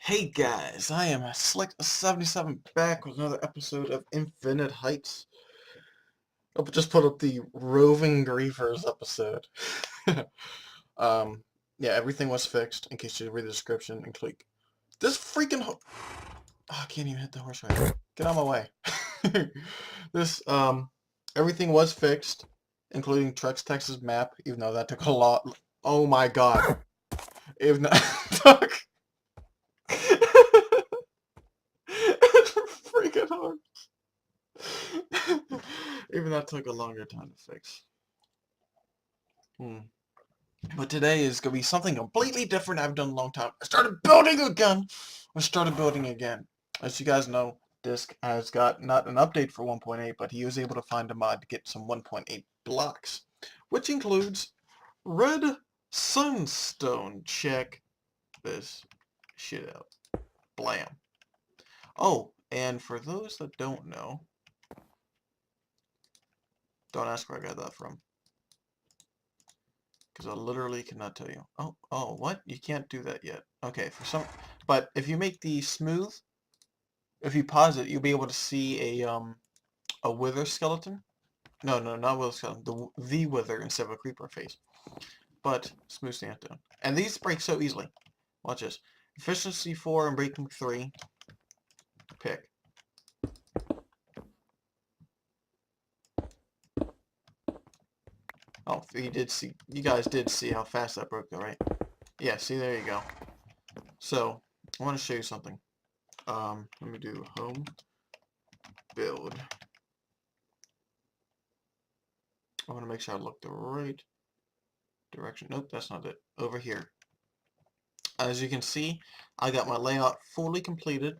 Hey guys, I am Slick77 back with another episode of Infinite Heights. I'll just put up the Roving Griefers episode. um, yeah, everything was fixed, in case you read the description and click. This freaking I can't even hit the horse right. Get out of my way. This, everything was fixed, including Trex Texas map, even though that took a lot. Oh my god. If not, took... It's freaking hard. Even that took a longer time to fix. But today is going to be something completely different I've done in a long time. I started building again. As you guys know, Disc has got not an update for 1.8, but he was able to find a mod to get some 1.8 blocks, which includes red sandstone. Check this shit out. Blam. Oh, and for those that don't know, don't ask where I got that from. Because I literally cannot tell you. Oh, what? You can't do that yet. Okay, but if you make the smooth, if you pause it, you'll be able to see a wither skeleton. No, not wither skeleton. The wither instead of a creeper face. But smooth sandstone. And these break so easily. Watch this. Efficiency 4 and breaking 3. Pick. Oh, you guys did see how fast that broke though, right? Yeah, see, there you go. So, I want to show you something. Let me do home build. I want to make sure I look the right direction. Nope, that's not it. Over here. As you can see, I got my layout fully completed,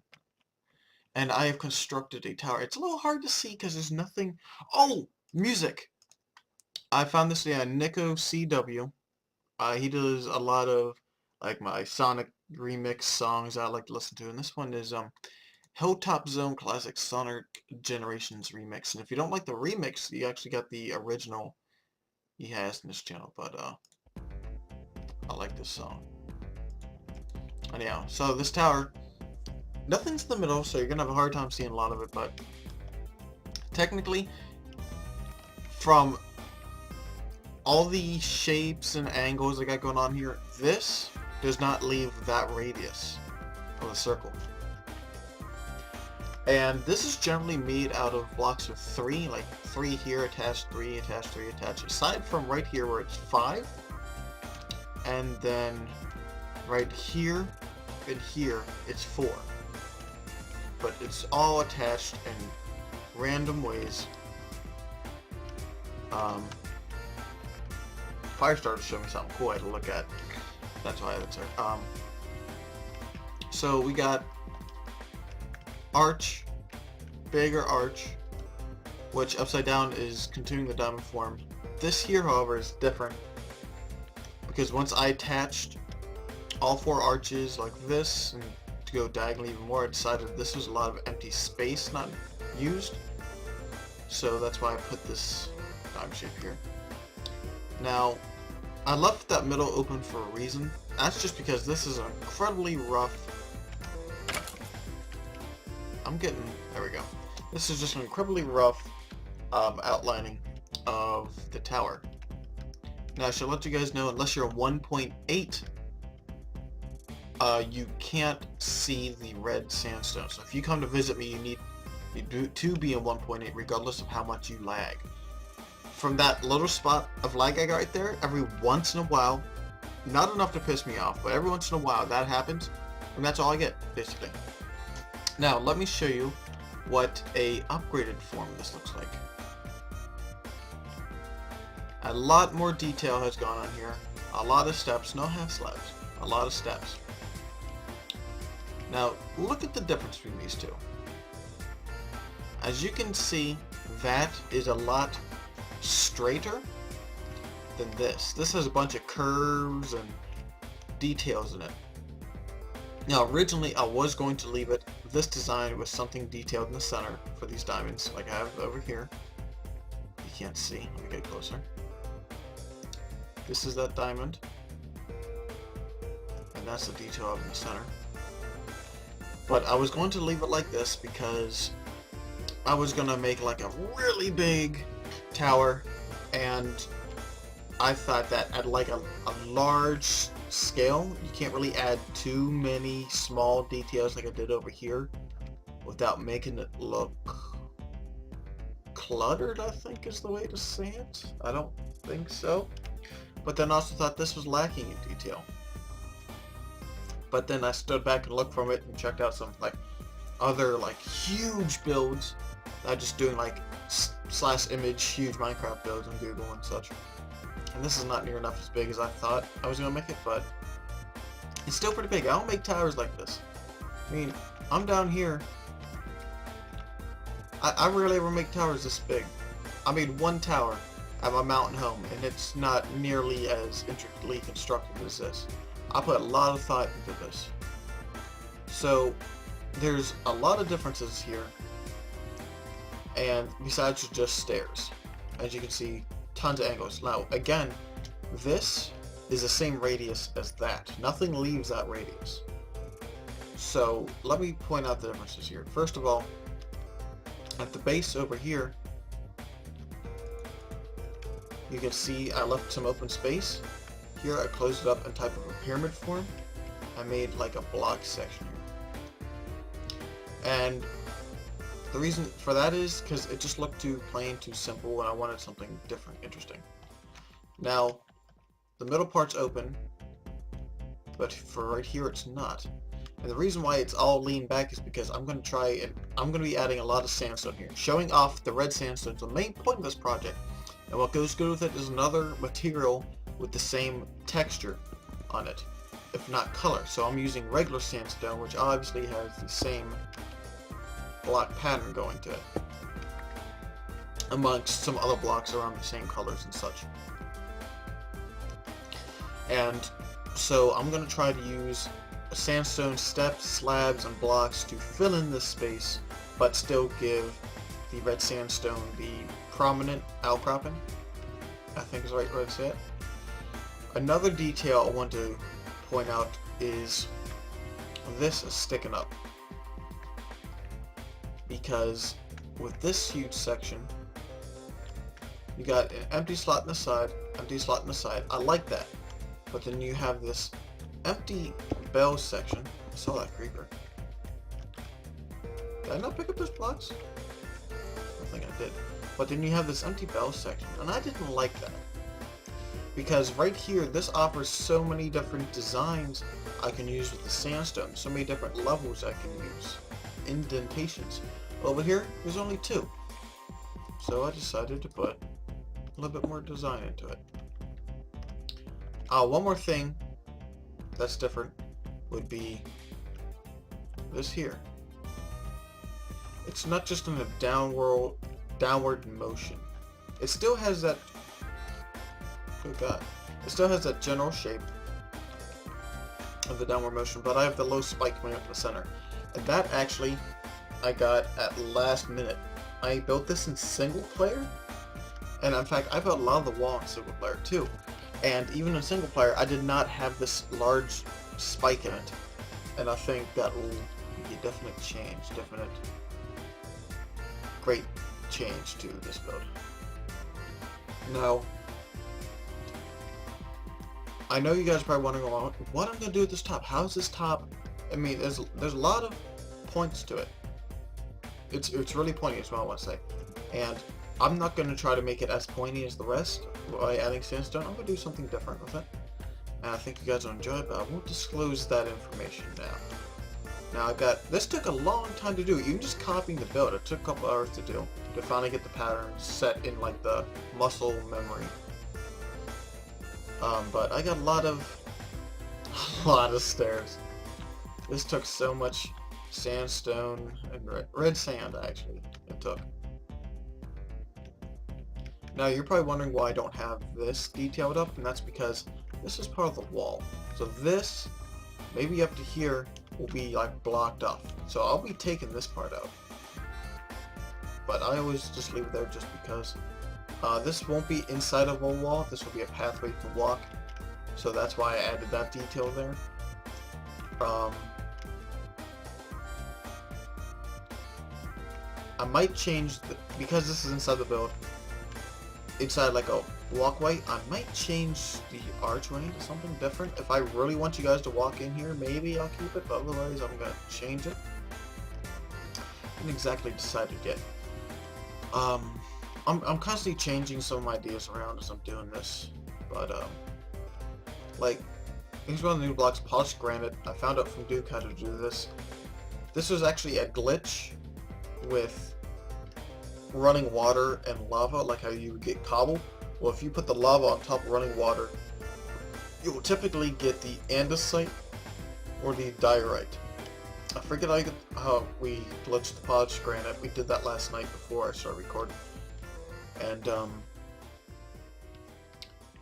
and I have constructed a tower. It's a little hard to see because there's nothing. Oh, music! I found this guy, Nico CW. He does a lot of like my Sonic remix songs I like to listen to, and this one is Hilltop Zone Classic Sonic Generations remix. And if you don't like the remix, you actually got the original he has in this channel. But I like this song. Anyhow, so this tower, nothing's in the middle, so you're gonna have a hard time seeing a lot of it. But technically, from all the shapes and angles I got going on here, this does not leave that radius of the circle. And this is generally made out of blocks of 3, like 3 here, attached, 3, attached, 3, attached. Aside from right here where it's 5, and then right here and here, it's 4. But it's all attached in random ways. Firestarter showed me something cool I had to look at. That's why that's there. So we got arch, bigger arch, which upside down is continuing the diamond form. This here, however, is different because once I attached all 4 arches like this, and to go diagonally even more, I decided this was a lot of empty space not used. So that's why I put this diamond shape here. Now, I left that middle open for a reason. That's just because this is an incredibly rough... there we go. This is just an incredibly rough outlining of the tower. Now, I should let you guys know, unless you're a 1.8, you can't see the red sandstone. So if you come to visit me, you need to be in 1.8, regardless of how much you lag. From that little spot of lag I got right there, every once in a while, not enough to piss me off, but every once in a while that happens, and that's all I get, basically. Now, let me show you what a upgraded form of this looks like. A lot more detail has gone on here. A lot of steps, no half slabs. A lot of steps. Now, look at the difference between these two. As you can see, that is a lot straighter than this. This has a bunch of curves and details in it. Now, originally I was going to leave it this design with something detailed in the center for these diamonds, like I have over here. You can't see. Let me get closer. This is that diamond, and that's the detail in the center. But I was going to leave it like this because I was going to make like a really big tower, and I thought that at like a large scale, you can't really add too many small details like I did over here without making it look cluttered, I think is the way to say it. I don't think so. But then also thought this was lacking in detail. But then I stood back and looked from it and checked out some like other like huge builds. I'm just doing like /image huge Minecraft builds on Google and such. And this is not near enough as big as I thought I was gonna make it, but it's still pretty big. I don't make towers like this. I mean, I'm down here. I rarely ever make towers this big. I made one tower at my mountain home, and it's not nearly as intricately constructed as this. I put a lot of thought into this. So there's a lot of differences here, and besides just stairs, as you can see, tons of angles. Now again, this is the same radius as that. Nothing leaves that radius. So let me point out the differences here. First of all, at the base over here, you can see I left some open space. Here I closed it up in type of a pyramid form. I made like a block section here. And the reason for that is because it just looked too plain, too simple, and I wanted something different, interesting. Now, the middle part's open, but for right here it's not. And the reason why it's all leaned back is because I'm going to be adding a lot of sandstone here, showing off the red sandstone. So the main point of this project, and what goes good with it, is another material with the same texture on it, if not color. So I'm using regular sandstone, which obviously has the same block pattern going to it, amongst some other blocks around the same colors and such. And so I'm going to try to use sandstone steps, slabs, and blocks to fill in this space, but still give the red sandstone the prominent outcropping, I think is the right way to say it. Another detail I want to point out is this is sticking up, because with this huge section, you got an empty slot in the side, empty slot in the side. I like that, but then you have this empty bell section. I saw that creeper. Did I not pick up those blocks? I think I did. But then you have this empty bell section, and I didn't like that. Because right here, this offers so many different designs I can use with the sandstone, so many different levels I can use, indentations. Over here, there's only 2. So I decided to put a little bit more design into it. One more thing that's different would be this here. It's not just in a downward motion. It still has that, oh god, it still has that general shape of the downward motion, but I have the low spike coming up in the center. And that actually I got at last minute. I built this in single player, and in fact I built a lot of the wall in single player too. And even in single player, I did not have this large spike in it, and I think that will be a definite change, great change to this build. Now, I know you guys are probably wondering what I'm going to do with this top. How's this top? I mean, there's a lot of points to it. It's really pointy, is what I want to say. And I'm not going to try to make it as pointy as the rest by adding sandstone. I'm going to do something different with it. And I think you guys will enjoy it, but I won't disclose that information now. Now this took a long time to do. Even just copying the build, it took a couple hours to do, to finally get the pattern set in like the muscle memory. But I got a lot of stairs. This took so much sandstone and red sand, actually, it took. Now you're probably wondering why I don't have this detailed up, and that's because this is part of the wall. So this, maybe up to here, will be like blocked off. So I'll be taking this part out. But I always just leave it there just because. This won't be inside of a wall, this will be a pathway to walk. So that's why I added that detail there. I might change, because this is inside the build, inside like a walkway, I might change the archway to something different. If I really want you guys to walk in here, maybe I'll keep it, but otherwise I'm going to change it. I haven't exactly decided yet. I'm constantly changing some ideas around as I'm doing this, but like, here's one of the new blocks, polished granite. I found out from Duke how to do this. This was actually a glitch with running water and lava, like how you would get cobble. Well, if you put the lava on top of running water, you will typically get the andesite or the diorite. I forget how we glitched the polished granite. We did that last night before I started recording. And,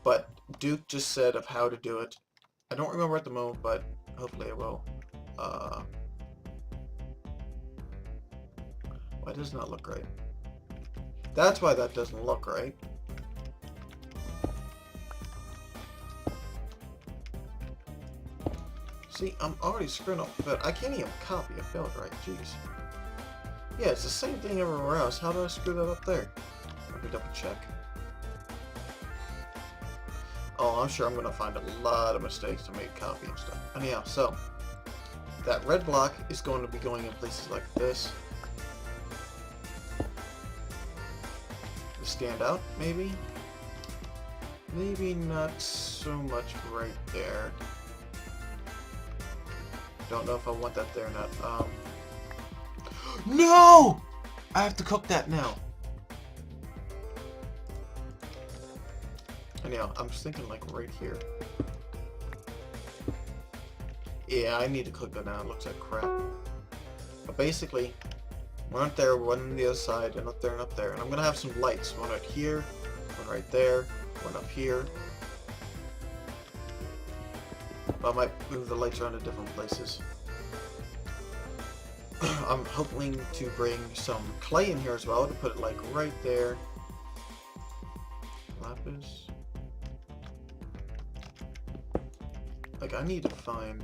but Duke just said of how to do it. I don't remember at the moment, but hopefully I will. Why does it not look right? That's why that doesn't look right. See, I'm already screwing up, but I can't even copy a build right. Jeez. Yeah, it's the same thing everywhere else. How do I screw that up there? Let me double check. Oh, I'm sure I'm going to find a lot of mistakes to make copy and stuff. Anyhow, so that red block is going to be going in places like this. Stand out, maybe? Maybe not so much right there. Don't know if I want that there or not. No! I have to cook that now. Anyhow, I'm just thinking like right here. Yeah, I need to cook that now. It looks like crap. But basically, one up there, one on the other side, and up there and up there. And I'm going to have some lights. One right here, one right there, one up here. But I might move the lights around to different places. I'm hoping to bring some clay in here as well to put it like right there. Lapis. Like I need to find...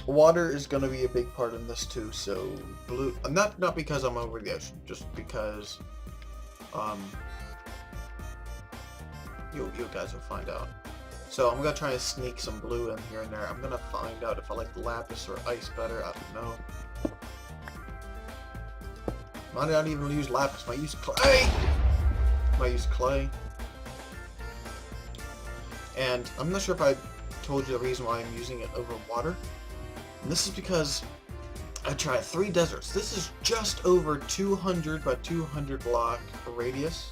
Water is going to be a big part in this too, so blue... Not because I'm over the ocean, just because... You guys will find out. So I'm going to try to sneak some blue in here and there. I'm going to find out if I like lapis or ice better. I don't know. Might not even use lapis. Might use clay. Might use clay. And I'm not sure if I told you the reason why I'm using it over water. And this is because I tried 3 deserts. This is just over 200 by 200 block radius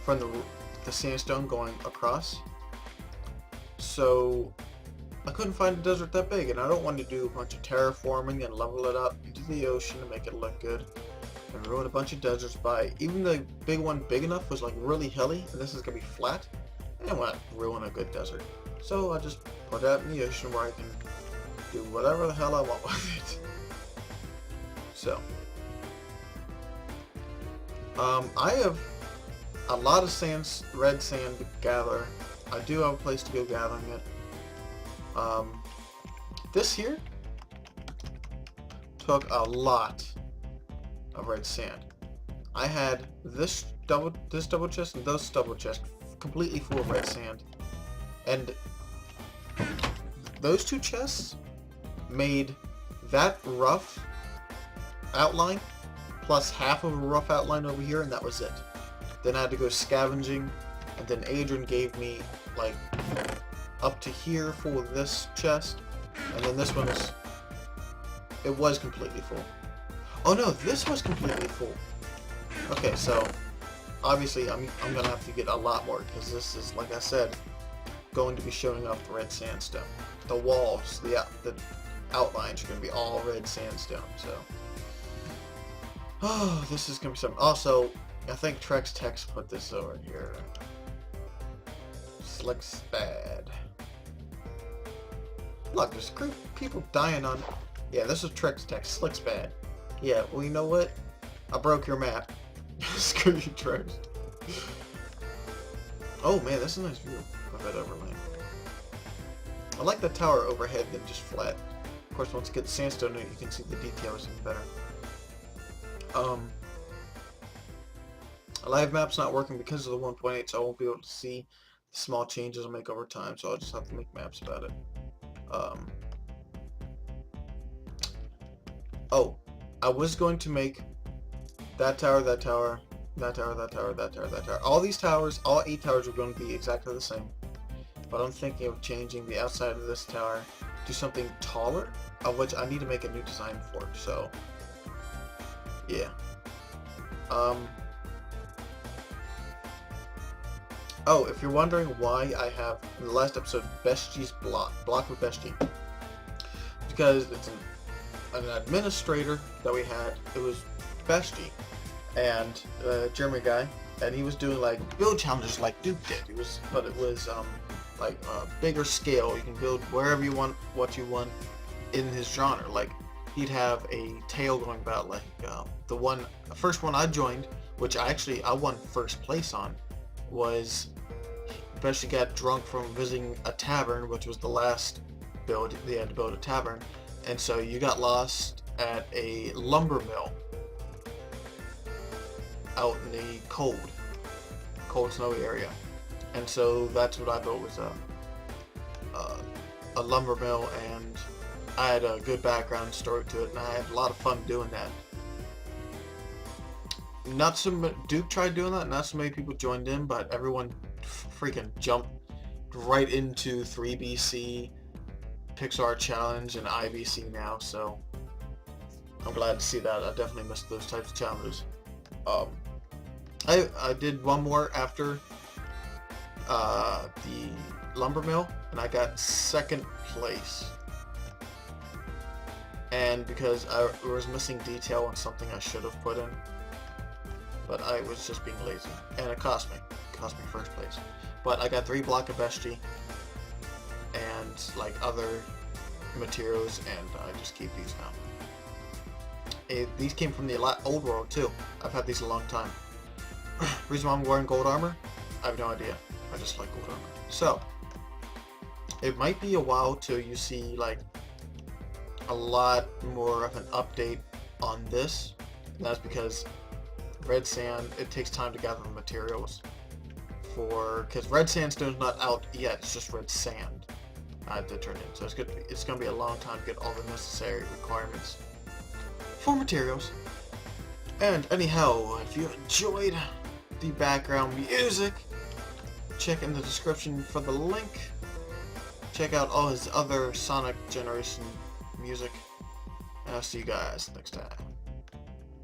from the sandstone going across. So I couldn't find a desert that big, and I don't want to do a bunch of terraforming and level it up into the ocean to make it look good and ruin a bunch of deserts by, even the big one big enough was like really hilly, and this is going to be flat. I don't want to ruin a good desert. So I just put it out in the ocean where I can do whatever the hell I want with it. So I have a lot of red sand to gather. I do have a place to go gathering it. This here took a lot of red sand. I had this double chest and those double chests completely full of red sand, and those 2 chests made that rough outline plus half of a rough outline over here, and that was it. Then I had to go scavenging, and then Adrian gave me like up to here for this chest, and then this one was completely full. Oh no, this was completely full. Okay, so obviously I'm gonna have to get a lot more, because this is, like I said, going to be showing up red sandstone. The walls, the outlines are gonna be all red sandstone. So, oh, this is gonna be something. Also, I think Trex Text put this over here. Slick's bad. Look, there's people dying on... Yeah, this is Trex Text. Slick's bad. Yeah, well, you know what? I broke your map. Screw you, Trex. Oh, man, that's a nice view of that overland. I like the tower overhead than just flat. Of course, once you get the sandstone in it, you can see the details even better. Live map's not working because of the 1.8, so I won't be able to see the small changes I'll make over time, so I'll just have to make maps about it. Oh, I was going to make that tower, that tower, that tower, that tower, that tower, that tower. All these towers, all 8 towers are going to be exactly the same. But I'm thinking of changing the outside of this tower to something taller, of which I need to make a new design for. So, yeah. Oh, if you're wondering why I have, in the last episode, Beshti's block with Beshti. Because it's an administrator that we had. It was Beshti and German guy, and he was doing like build challenges like Duke did. It was like a bigger scale. You can build wherever you want, what you want in his genre. Like he'd have a tale going about like the first one I joined, which I won first place on, was Beshti got drunk from visiting a tavern, which was the last build. They had to build a tavern, and so you got lost at a lumber mill out in the cold snowy area, and so that's what I built, was a lumber mill, and I had a good background story to it, and I had a lot of fun doing that. Duke tried doing that, not so many people joined in, but everyone freaking jumped right into 3BC, Pixar Challenge, and IBC now, so I'm glad to see that. I definitely missed those types of challenges. I did one more after the lumber mill, and I got second place. And because I was missing detail on something I should have put in, but I was just being lazy, and it cost me first place. But I got 3 block of Beshti and like other materials, and I just keep these now. These came from the old world too. I've had these a long time. Reason why I'm wearing gold armor, I have no idea. I just like gold armor. So it might be a while till you see like a lot more of an update on this, and that's because red sand, it takes time to gather the materials because red sandstone's not out yet. It's just red sand to turn in, so it's gonna be a long time to get all the necessary requirements for materials. And anyhow, if you enjoyed the background music, check in the description for the link. Check out all his other Sonic Generation music, and I'll see you guys next time.